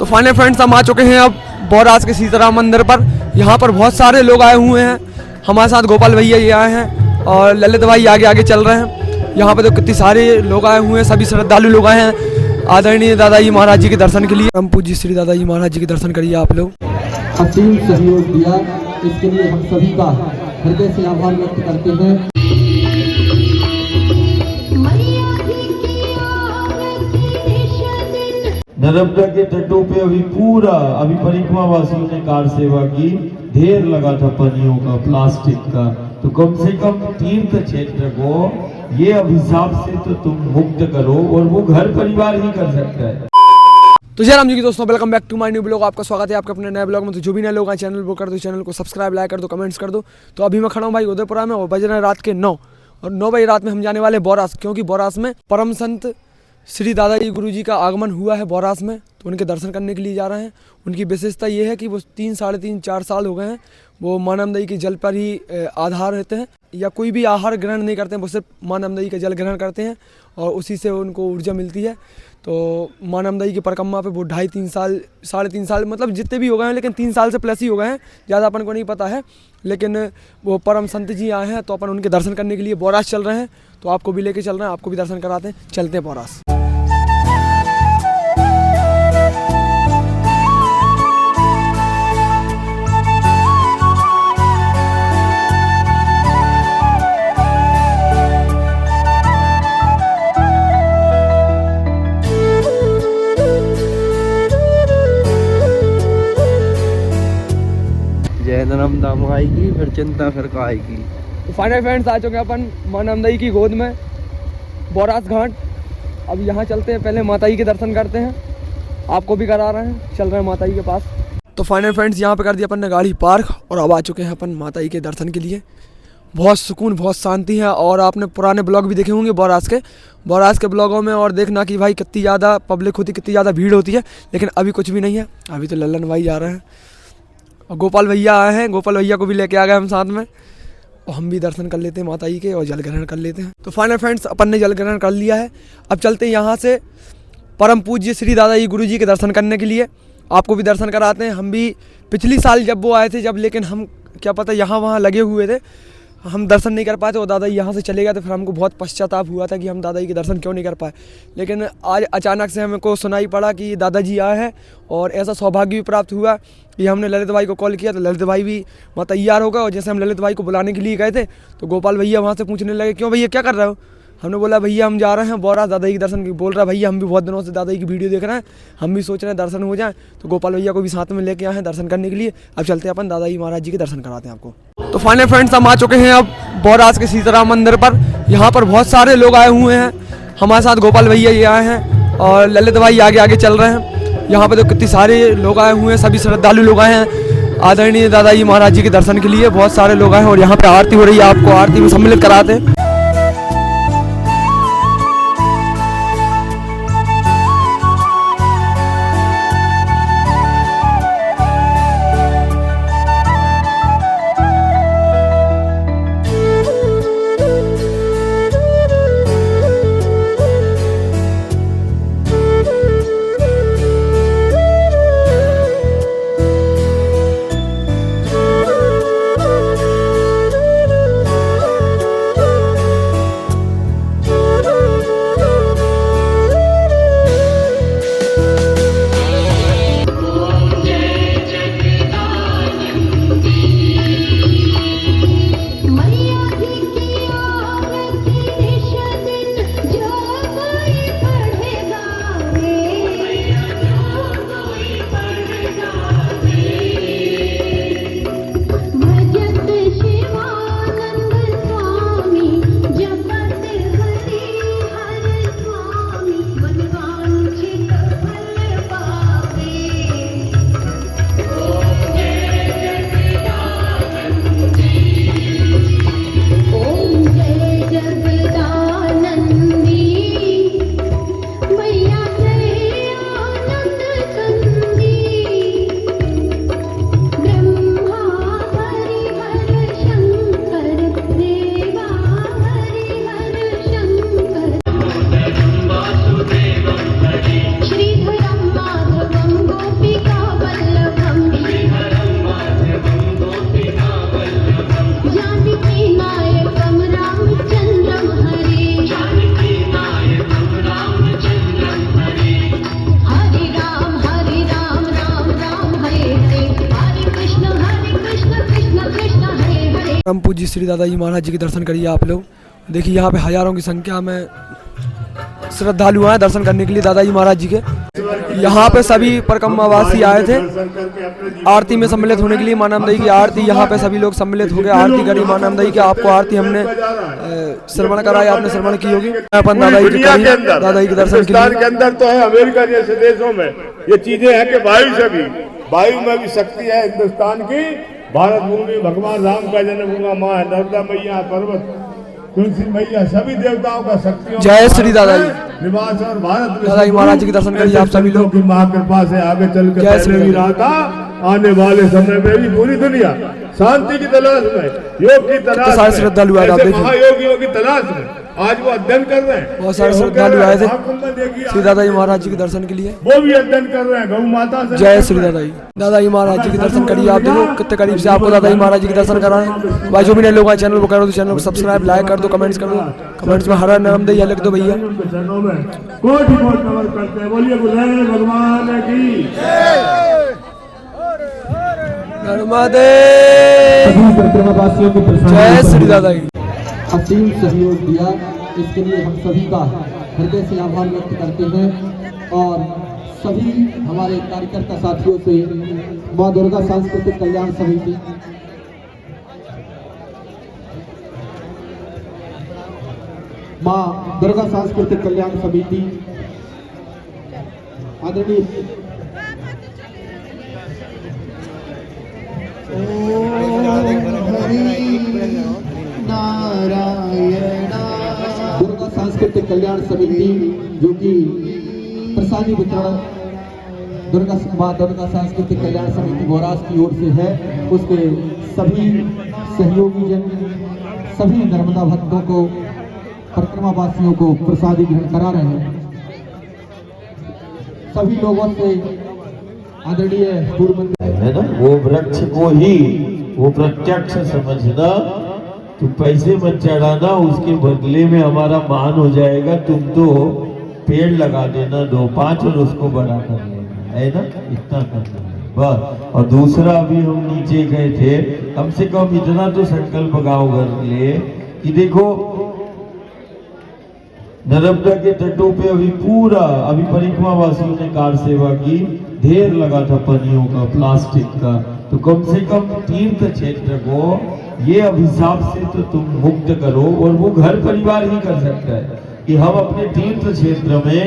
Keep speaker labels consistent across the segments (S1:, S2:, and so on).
S1: तो final friends हम आ चुके हैं अब बौरास के सीताराम मंदिर पर। यहाँ पर बहुत सारे लोग आए हुए हैं, हमारे साथ गोपाल भैया ये आए हैं और ललित भाई आगे आगे चल रहे हैं। यहाँ पर तो कितने सारे लोग आए हुए हैं, सभी श्रद्धालु लोग आए हैं आदरणीय दादाजी महाराज जी के दर्शन के लिए। हम पूज्य श्री दादाजी महाराज जी के दर्शन करिए आप लोग।
S2: असीम सहयोग दिया, इसके लिए हम सभी का हृदय से आभार व्यक्त करते हैं।
S3: नर्मदा के तटों पे अभी परिक्रमा वासियों ने कार सेवा की, ढेर लगा था पनियों का, प्लास्टिक का। तो कम से कम तीर्थ क्षेत्र को ये अभिशाप से तो तुम मुक्त करो, और वो घर परिवार ही कर सकता है।
S1: तो जय राम जी की दोस्तों, welcome back to my new blog. आपका स्वागत है आपके अपने नए ब्लॉग में। तो जो भी नए लोग हैं चैनल को कर दो, चैनल को सब्सक्राइब, लाइक कर दो, कमेंट्स कर दो। तो अभी मैं खड़ा हूँ भाई उदयपुरा में और बज रहे हैं रात के 9 और 9 बजे रात में हम जाने वाले बौरास, क्योंकि बौरास में परम संत श्री दादाजी गुरुजी का आगमन हुआ है बौरास में। तो उनके दर्शन करने के लिए जा रहे हैं। उनकी विशेषता ये है कि वो 3, साढ़े 3, 4 साल हो गए हैं वो माँ नर्मदा के जल पर ही आधार रहते हैं, या कोई भी आहार ग्रहण नहीं करते हैं, वो सिर्फ माँ नर्मदा का जल ग्रहण करते हैं और उसी से उनको ऊर्जा मिलती है। तो माँ नर्मदा की परिक्रमा पे वो 2.5-3 साल, साढ़े 3 साल, मतलब जितने भी हो गए हैं, लेकिन 3 साल से प्लस ही हो गए हैं, ज़्यादा अपन को नहीं पता है। लेकिन वो परम संत जी आए हैं तो अपन उनके दर्शन करने के लिए बौरास चल रहे हैं। तो आपको भी लेके चल रहे हैं, आपको भी दर्शन कराते हैं, चलते हैं बौरास।
S4: नर्मदा आएगी फिर चिंता फिर का आएगी।
S1: तो फाइनल फ्रेंड्स आ चुके हैं अपन माँ नर्मदा की गोद में बौरास घाट। अब यहाँ चलते हैं, पहले माता जी के दर्शन करते हैं, आपको भी करा रहे हैं, चल रहे हैं माता जी के पास। तो फाइनल फ्रेंड्स यहाँ पे कर दिया अपन ने गाड़ी पार्क और अब आ चुके हैं अपन माता जी के दर्शन के लिए। बहुत सुकून, बहुत शांति है। और आपने पुराने ब्लॉग भी देखे होंगे बौरास के ब्लॉगों में, और देखना कि भाई कितनी ज़्यादा पब्लिक होती, कितनी ज़्यादा भीड़ होती है। लेकिन अभी कुछ भी नहीं है, अभी तो लल्लन भाई जा रहे हैं और गोपाल भैया आए हैं, गोपाल भैया को भी लेके आ गए हम साथ में, और हम भी दर्शन कर लेते हैं माता जी के और जल ग्रहण कर लेते हैं। तो फाइनल फ्रेंड्स अपन ने जल ग्रहण कर लिया है। अब चलते हैं यहाँ से परम पूज्य श्री दादाजी गुरुजी के दर्शन करने के लिए, आपको भी दर्शन कराते हैं। हम भी पिछली साल जब वो आए थे जब, लेकिन हम क्या पता यहाँ वहाँ लगे हुए थे, हम दर्शन नहीं कर पाए थे और दादाजी यहाँ से चले गए। तो फिर हमको बहुत पश्चाताप हुआ था कि हम दादाजी के दर्शन क्यों नहीं कर पाए। लेकिन आज अचानक से हमको सुनाई पड़ा कि दादाजी आए हैं और ऐसा सौभाग्य भी प्राप्त हुआ कि हमने ललित भाई को कॉल किया तो ललित भाई भी वहाँ तैयार हो गए। और जैसे हम ललित भाई को बुलाने के लिए गए थे तो गोपाल भैया वहाँ से पूछने लगे, क्यों भैया क्या कर रहे हो? हमने बोला भैया हम जा रहे हैं बौरास दादाजी के दर्शन। बोल रहा भैया हम भी बहुत दिनों से दादाजी की वीडियो देख रहे हैं, हम भी सोच रहे हैं दर्शन हो जाए। तो गोपाल भैया को भी साथ में लेके आए हैं दर्शन करने के लिए। अब चलते हैं अपन दादाजी महाराज जी के दर्शन कराते हैं आपको। तो फाइनल फ्रेंड्स हम आ चुके हैं अब बौरास के सीताराम मंदिर पर। यहाँ पर बहुत सारे लोग आए हुए हैं, हमारे साथ गोपाल भैया ये आए हैं और ललित भाई आगे आगे चल रहे हैं। यहाँ पर तो कितने सारे लोग आए हुए हैं, सभी श्रद्धालु लोग आए हैं आदरणीय दादाजी महाराज जी के दर्शन के लिए। बहुत सारे लोग आए हैं और यहाँ पे आरती हो रही है, आपको आरती में सम्मिलित कराते हैं। परम पूज्य श्री दादाजी महाराज जी के दर्शन करिए आप लोग। देखिए यहाँ पे हजारों की संख्या में श्रद्धालु आए दर्शन करने के लिए दादाजी महाराज जी के। यहाँ पे सभी परिक्रमावासी आए थे आरती में सम्मिलित होने के लिए। मां नामदई की आरती यहाँ पे सभी लोग सम्मिलित हो गए, आरती करी मां नामदई की। आपको आरती हमने श्रवण कराई, आपने श्रवण की होगी। अपन दादाजी के दर्शन
S5: के अंदर तो है, अमेरिका जैसे देशों में ये चीजें हैं कि वायु में भी शक्ति है हिंदुस्तान की। भारत भूमि भगवान राम का जन्मभूमि, माँ नर्मदा मैया, पर्वत तुलसी मैया, सभी देवताओं का शक्ति।
S1: जय श्री दादाजी
S5: निवास और भारत
S1: दादाजी महाराज जी के दर्शन करिए आप सभी लोग।
S5: महाकृपा से आगे चल के
S1: जय
S5: भी रहा था, आने वाले समय में भी पूरी दुनिया शांति की तलाश में, योग की तलाश में,
S1: श्रद्धालु आए
S5: महायोगियों की तलाश में आज वो अध्ययन कर रहे हैं।
S1: बहुत सारे श्रद्धालु आए थे श्री दादाजी महाराज जी के दर्शन के लिए।
S5: वो भी अध्ययन कर रहे हैं गौ माता से।
S1: जय श्री दादाजी महाराज जी के दर्शन करिए आप। देखो कितने करीब से आपको दादाजी महाराज जी के दर्शन कराएं। भाई जो भी नए लोग आए चैनल को करो तो चैनल को सब्सक्राइब, लाइक कर दो, कमेंट्स कर दो, कमेंट्स में हर नाम दे लिख दो भैया।
S5: कोटि कोटि नमन करते हैं, बोलिए गुरुदेव भगवान की
S1: नर्मदे।
S2: परिक्रमावासियों को
S1: जय श्री दादाजी।
S2: असीम सहयोग दिया, इसके लिए हम सभी का हृदय से आभार व्यक्त करते हैं। और सभी हमारे कार्यकर्ता साथियों से मां दुर्गा सांस्कृतिक कल्याण समिति, मां दुर्गा सांस्कृतिक कल्याण समिति आदरणीय दुर्गा सांस्कृतिक कल्याण समिति जो कि प्रसादी वितरण मां दुर्गा सांस्कृतिक कल्याण समिति बोरास की ओर से है, उसके सभी सहयोगी जन, सभी नर्मदा भक्तों को, परिक्रमावासियों को प्रसादी ग्रहण करा रहे हैं। सभी लोगों से आदरणीय पूर्व मंत्री
S3: है ना, वो वृक्ष को ही वो प्रत्यक्ष समझना, तो पैसे मत चढ़ाना, उसके बदले में हमारा मान हो जाएगा। तुम तो पेड़ लगा देना 2-5 और उसको बड़ा कर लेना, है ना, इतना करना बस। और दूसरा, अभी हम नीचे गए थे, कम से कम इतना तो संकल्प गाँव घर लिए कि देखो नर्मदा के तटों पे अभी परिक्रमावासियों ने कार सेवा की, ढेर लगा था पनियों का, प्लास्टिक का। तो कम से कम तीर्थ क्षेत्र को ये अभिशाप से तो तुम मुक्त करो। और वो घर परिवार ही कर सकता है कि हम अपने तीर्थ क्षेत्र में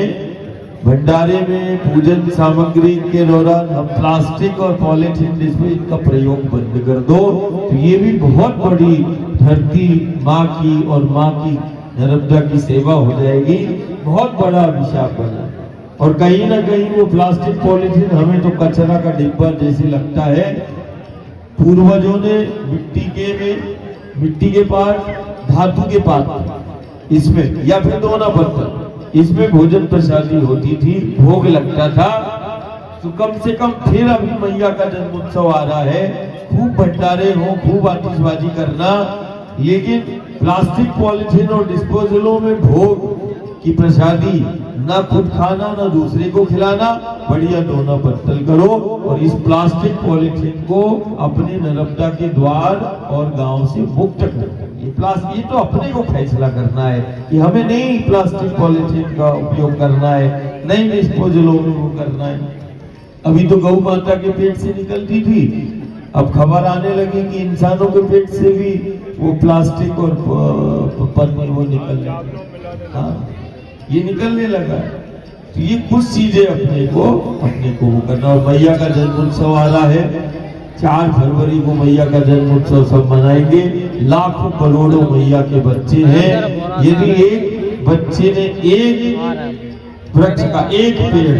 S3: भंडारे में पूजन सामग्री के दौरान हम प्लास्टिक और पॉलीथीन डिस्पोजल का प्रयोग बंद कर दो। तो ये भी बहुत बड़ी धरती माँ की और माँ की नर्मदा की सेवा हो जाएगी। बहुत बड़ा अभिशाप बना। और कहीं ना कहीं वो प्लास्टिक पॉलीथीन हमें तो कचरा का डिब्बा जैसे लगता है। पूर्वजों ने मिट्टी के पात्र, धातु के पात्र, इसमें या फिर दोना पत्थर, इसमें भोजन प्रसादी होती थी, भोग लगता था। तो कम से कम फिर अभी मैया का जन्मोत्सव आ रहा है, खूब भंडारे हो, खूब आतिशबाजी करना, लेकिन प्लास्टिक पॉलीथीन और डिस्पोजलों में भोग की प्रसादी ना खुद खाना ना दूसरे को खिलाना, बढ़िया दोना पत्तल करो। और इस प्लास्टिक पॉलीथीन को अपने नर्मदा के द्वार और गांव से मुक्त करो। ये तो अपने को फैसला करना है कि हमें नहीं प्लास्टिक पॉलीथीन का उपयोग करना है, नहीं डिस्पोजलों में वो करना है। अभी तो गौ माता के पेट से निकलती थी, अब खबर आने लगी कि इंसानों के पेट से भी वो प्लास्टिक और पन्नी वो निकल ये निकलने लगा। तो ये कुछ चीजें अपने को वो करना। और मैया का जन्मोत्सव आ रहा है, 4 फरवरी को मैया का जन्मोत्सव सब मनाएंगे। लाखों करोड़ों मैया के बच्चे हैं। यदि एक बच्चे ने एक वृक्ष का एक पेड़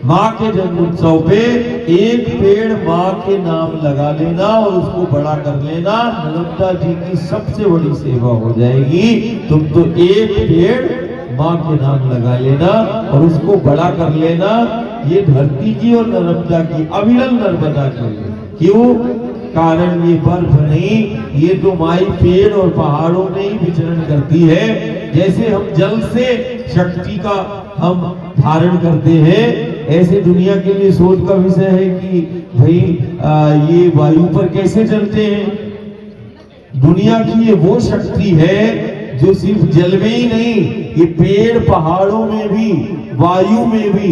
S3: माँ के जन्मोत्सव पे एक पेड़ माँ के नाम लगा लेना और उसको बड़ा कर लेना, नर्मदा जी की सबसे बड़ी सेवा हो जाएगी। तुम तो एक पेड़ माँ के नाम लगा लेना और उसको बड़ा कर लेना। ये धरती की और नर्मदा की, अविरल नर्मदा की। क्यों? कारण ये बर्फ नहीं, ये तो माई पेड़ और पहाड़ों में ही विचरण करती है। जैसे हम जल से शक्ति का हम धारण करते हैं, ऐसे दुनिया के लिए शोध का विषय है कि भाई ये वायु पर कैसे चलते हैं। दुनिया की ये वो शक्ति है जो सिर्फ जल में ही नहीं, ये पेड़ पहाड़ों में भी, वायु में भी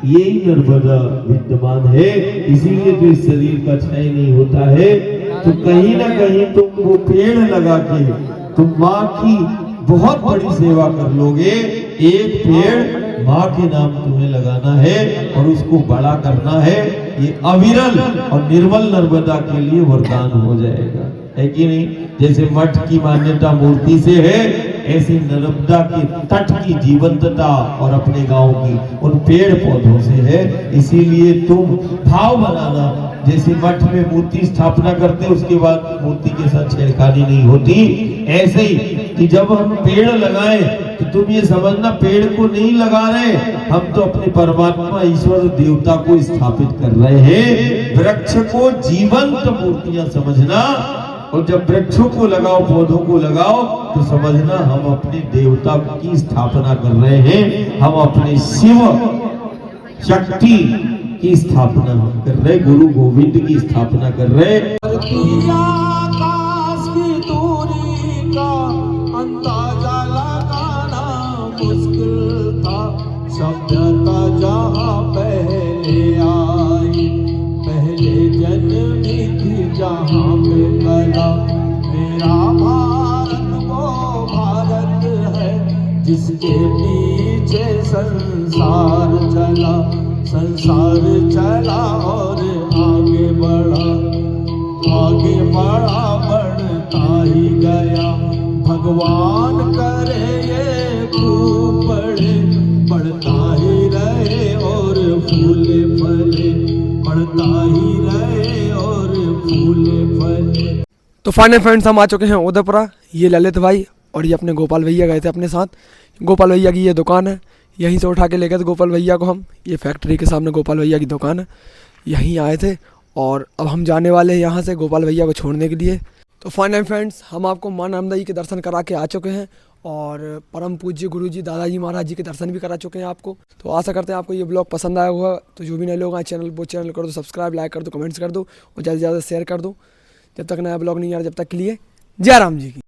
S3: यही नर्मदा विद्यमान है। इसीलिए तो इस शरीर का क्षय नहीं होता है। तो कहीं ना कहीं तुम वो पेड़ लगा के तुम माँ की बहुत बड़ी सेवा कर लोगे। एक पेड़ माँ के नाम तुम्हें लगाना है और उसको बड़ा करना है। ये अविरल और निर्मल नर्मदा के लिए वरदान हो जाएगा, है कि नहीं? जैसे मठ की मान्यता मूर्ति से है, ऐसी नर्मदा के तट की जीवंतता और अपने गांव की उन पेड़ पौधों से है। इसीलिए तुम भाव बनाना, जैसे मठ में मूर्ति स्थापना करते उसके बाद मूर्ति के साथ छेड़खानी नहीं होती, ऐसे ही कि जब हम पेड़ लगाएं तो तुम ये समझना पेड़ को नहीं लगा रहे, हम तो अपने परमात्मा ईश्वर देवता को स्थापित कर रहे हैं। वृक्ष को जीवंत मूर्तियां समझना, और जब वृक्षों को लगाओ, पौधों को लगाओ, तो समझना हम अपने देवता की स्थापना कर रहे हैं, हम अपने शिव शक्ति की स्थापना हम कर रहे, गुरु गोविंद की स्थापना कर रहे।
S6: आकाश की दूरी का अंदाजा लगाना मुश्किल था। सभ्यता जहाँ पहले आई, पहले जन्मी थी जहाँ पे कला। मेरा भारत वो भारत है जिसके पीछे संसार चला, संसार चला और आगे बढ़ा, आगे बढ़ा बढ़ता ही गया। भगवान करे ये खूब बढ़े, बढ़ता ही रहे और फूले फले, बढ़ता ही रहे और फूले फले।
S1: तो फाइनल फ्रेंड्स हम आ चुके हैं उदयपुरा। ये ललित भाई और ये अपने गोपाल भैया गए थे अपने साथ। गोपाल भैया की ये दुकान है, यहीं से उठा के ले गए थे गोपाल भैया को हम। ये फैक्ट्री के सामने गोपाल भैया की दुकान है, यहीं आए थे और अब हम जाने वाले हैं यहाँ से गोपाल भैया को छोड़ने के लिए। तो फाइनल फ्रेंड्स हम आपको माँ नर्मदा के दर्शन करा के आ चुके हैं और परम पूज्य गुरुजी दादाजी महाराज जी के दर्शन भी करा चुके हैं आपको। तो आशा करते हैं आपको ये ब्लॉग पसंद आया होगा। तो जो भी नए लोग आए चैनल वो चैनल कर दो सब्सक्राइब, लाइक कर दो, कमेंट्स कर दो और ज़्यादा से ज़्यादा शेयर कर दो। जब तक नया ब्लॉग नहीं आ रहा, जब तक के लिए जय राम जी की।